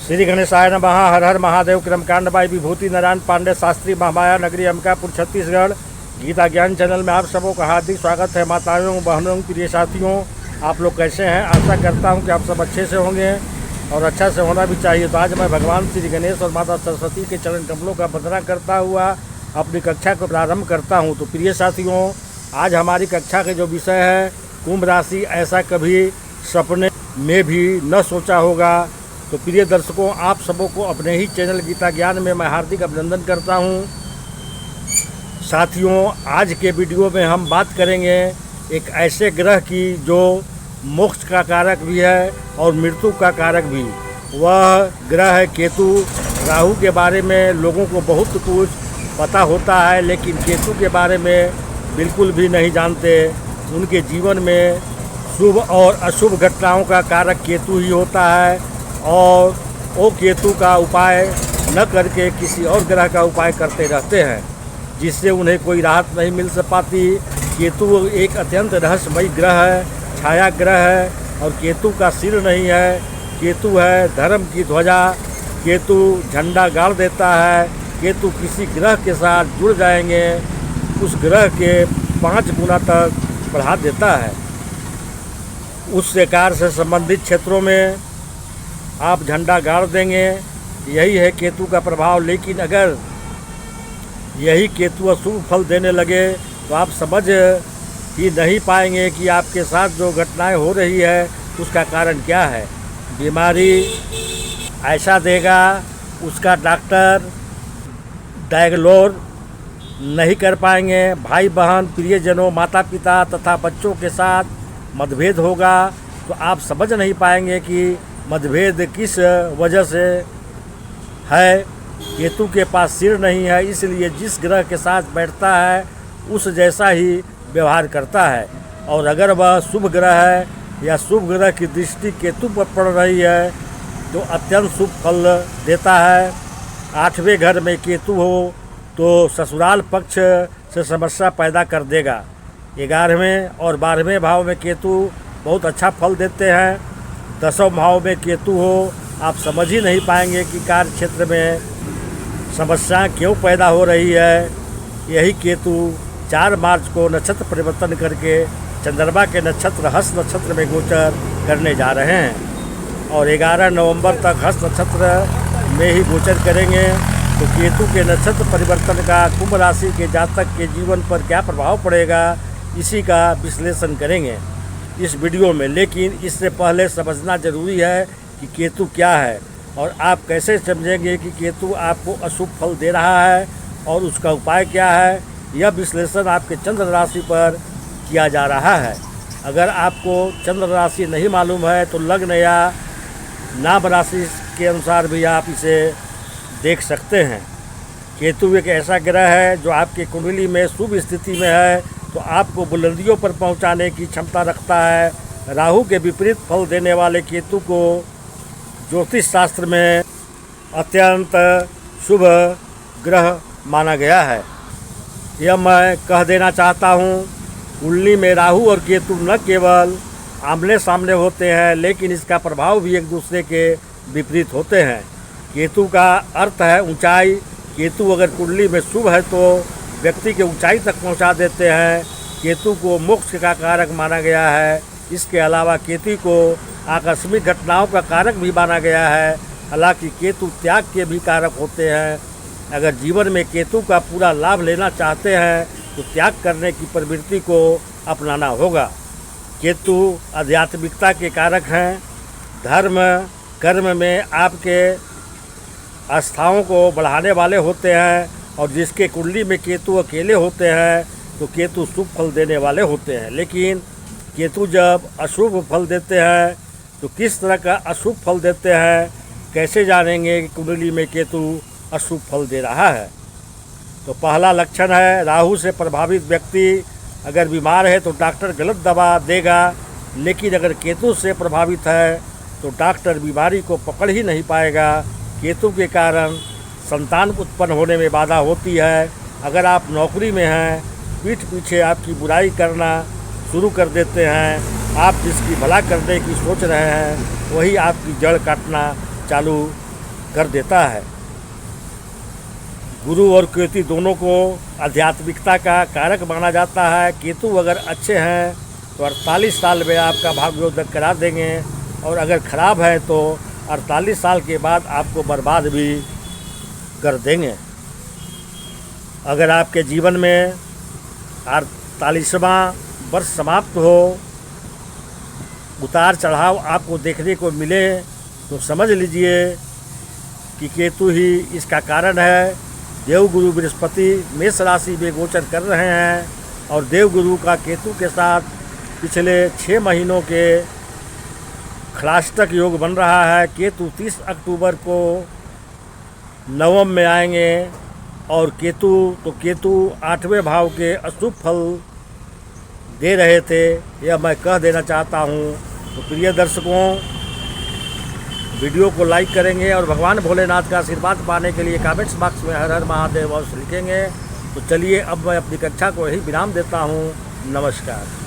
श्री गणेशाय नमः। हर हर महादेव। क्रमकांड बाई विभूति नारायण पांडे शास्त्री, महामाया नगरी, अंबिकापुर, छत्तीसगढ़। गीता ज्ञान चैनल में आप सबों का हार्दिक स्वागत है। माताओं, बहनों, प्रिय साथियों, आप लोग कैसे हैं? आशा करता हूं कि आप सब अच्छे से होंगे और अच्छा से होना भी चाहिए। तो आज मैं भगवान श्री गणेश और माता सरस्वती के चरण कमलों का वंदना करता हुआ अपनी कक्षा को प्रारंभ करता हूँ। तो प्रिय साथियों, आज हमारी कक्षा के जो विषय है कुंभ राशि, ऐसा कभी सपने में भी न सोचा होगा। तो प्रिय दर्शकों, आप सबों को अपने ही चैनल गीता ज्ञान में मैं हार्दिक अभिनंदन करता हूं। साथियों, आज के वीडियो में हम बात करेंगे एक ऐसे ग्रह की जो मोक्ष का कारक भी है और मृत्यु का कारक भी। वह ग्रह है केतु। राहु के बारे में लोगों को बहुत कुछ पता होता है, लेकिन केतु के बारे में बिल्कुल भी नहीं जानते। उनके जीवन में शुभ और अशुभ घटनाओं का कारक केतु ही होता है और वो केतु का उपाय न करके किसी और ग्रह का उपाय करते रहते हैं, जिससे उन्हें कोई राहत नहीं मिल पाती। केतु एक अत्यंत रहस्यमयी ग्रह है, छाया ग्रह है और केतु का सिर नहीं है। केतु है धर्म की ध्वजा। केतु झंडा गाड़ देता है। केतु किसी ग्रह के साथ जुड़ जाएंगे, उस ग्रह के 5 गुना तक बढ़ा देता है। उस कार्य से संबंधित क्षेत्रों में आप झंडा गाड़ देंगे। यही है केतु का प्रभाव। लेकिन अगर यही केतु अशुभ फल देने लगे तो आप समझ ही नहीं पाएंगे कि आपके साथ जो घटनाएं हो रही है उसका कारण क्या है। बीमारी ऐसा देगा, उसका डॉक्टर डायग्नोज नहीं कर पाएंगे। भाई बहन, प्रियजनों, माता पिता तथा बच्चों के साथ मतभेद होगा तो आप समझ नहीं पाएंगे कि मतभेद किस वजह से है। केतु के पास सिर नहीं है, इसलिए जिस ग्रह के साथ बैठता है उस जैसा ही व्यवहार करता है। और अगर वह शुभ ग्रह है या शुभ ग्रह की दृष्टि केतु पर पड़ रही है तो अत्यंत शुभ फल देता है। 8वें घर में केतु हो तो ससुराल पक्ष से समस्या पैदा कर देगा। 11वें और 12वें भाव में केतु बहुत अच्छा फल देते हैं। 10वें भाव में केतु हो, आप समझ ही नहीं पाएंगे कि कार्य क्षेत्र में समस्याएं क्यों पैदा हो रही है। यही केतु 4 मार्च को नक्षत्र परिवर्तन करके चंद्रमा के नक्षत्र हस्त नक्षत्र में गोचर करने जा रहे हैं और 11 नवंबर तक हस्त नक्षत्र में ही गोचर करेंगे। तो केतु के नक्षत्र परिवर्तन का कुंभ राशि के जातक के जीवन पर क्या प्रभाव पड़ेगा, इसी का विश्लेषण करेंगे इस वीडियो में। लेकिन इससे पहले समझना जरूरी है कि केतु क्या है और आप कैसे समझेंगे कि केतु आपको अशुभ फल दे रहा है और उसका उपाय क्या है। यह विश्लेषण आपके चंद्र राशि पर किया जा रहा है। अगर आपको चंद्र राशि नहीं मालूम है तो लग्न या नाम राशि के अनुसार भी आप इसे देख सकते हैं। केतु एक ऐसा ग्रह है जो आपके कुंडली में शुभ स्थिति में है तो आपको बुलंदियों पर पहुंचाने की क्षमता रखता है। राहु के विपरीत फल देने वाले केतु को ज्योतिष शास्त्र में अत्यंत शुभ ग्रह माना गया है। यह मैं कह देना चाहता हूँ, कुंडली में राहु और केतु न केवल आमने सामने होते हैं, लेकिन इसका प्रभाव भी एक दूसरे के विपरीत होते हैं। केतु का अर्थ है ऊंचाई। केतु अगर कुंडली में शुभ है तो व्यक्ति के ऊंचाई तक पहुंचा देते हैं। केतु को मोक्ष का कारक माना गया है। इसके अलावा केतु को आकस्मिक घटनाओं का कारक भी माना गया है। हालांकि केतु त्याग के भी कारक होते हैं। अगर जीवन में केतु का पूरा लाभ लेना चाहते हैं तो त्याग करने की प्रवृत्ति को अपनाना होगा। केतु आध्यात्मिकता के कारक हैं। धर्म कर्म में आपके आस्थाओं को बढ़ाने वाले होते हैं और जिसके कुंडली में केतु अकेले होते हैं तो केतु शुभ फल देने वाले होते हैं। लेकिन केतु जब अशुभ फल देते हैं तो किस तरह का अशुभ फल देते हैं, कैसे जानेंगे कि कुंडली में केतु अशुभ फल दे रहा है। तो पहला लक्षण है राहु से प्रभावित व्यक्ति अगर बीमार है तो डॉक्टर गलत दवा देगा, लेकिन अगर केतु से प्रभावित है तो डॉक्टर बीमारी को पकड़ ही नहीं पाएगा। केतु के कारण संतान उत्पन्न होने में बाधा होती है। अगर आप नौकरी में हैं, पीठ पीछे आपकी बुराई करना शुरू कर देते हैं। आप जिसकी भला करने की सोच रहे हैं वही आपकी जड़ काटना चालू कर देता है। गुरु और केतु दोनों को आध्यात्मिकता का कारक माना जाता है। केतु अगर अच्छे हैं तो 48 साल में आपका भाग्योदय करा देंगे, और अगर ख़राब है तो 48 साल के बाद आपको बर्बाद भी कर देंगे। अगर आपके जीवन में 48वां वर्ष समाप्त हो, उतार चढ़ाव आपको देखने को मिले, तो समझ लीजिए कि केतु ही इसका कारण है। देवगुरु बृहस्पति मेष राशि में गोचर कर रहे हैं, और देवगुरु का केतु के साथ पिछले 6 महीनों के खलाष्टक योग बन रहा है। केतु 30 अक्टूबर को नवम में आएंगे, और केतु 8वें भाव के अशुभ फल दे रहे थे, यह मैं कह देना चाहता हूँ। तो प्रिय दर्शकों, वीडियो को लाइक करेंगे और भगवान भोलेनाथ का आशीर्वाद पाने के लिए कमेंट्स बॉक्स में हर हर महादेव अवश्य लिखेंगे। तो चलिए अब मैं अपनी कक्षा को यही विराम देता हूँ। नमस्कार।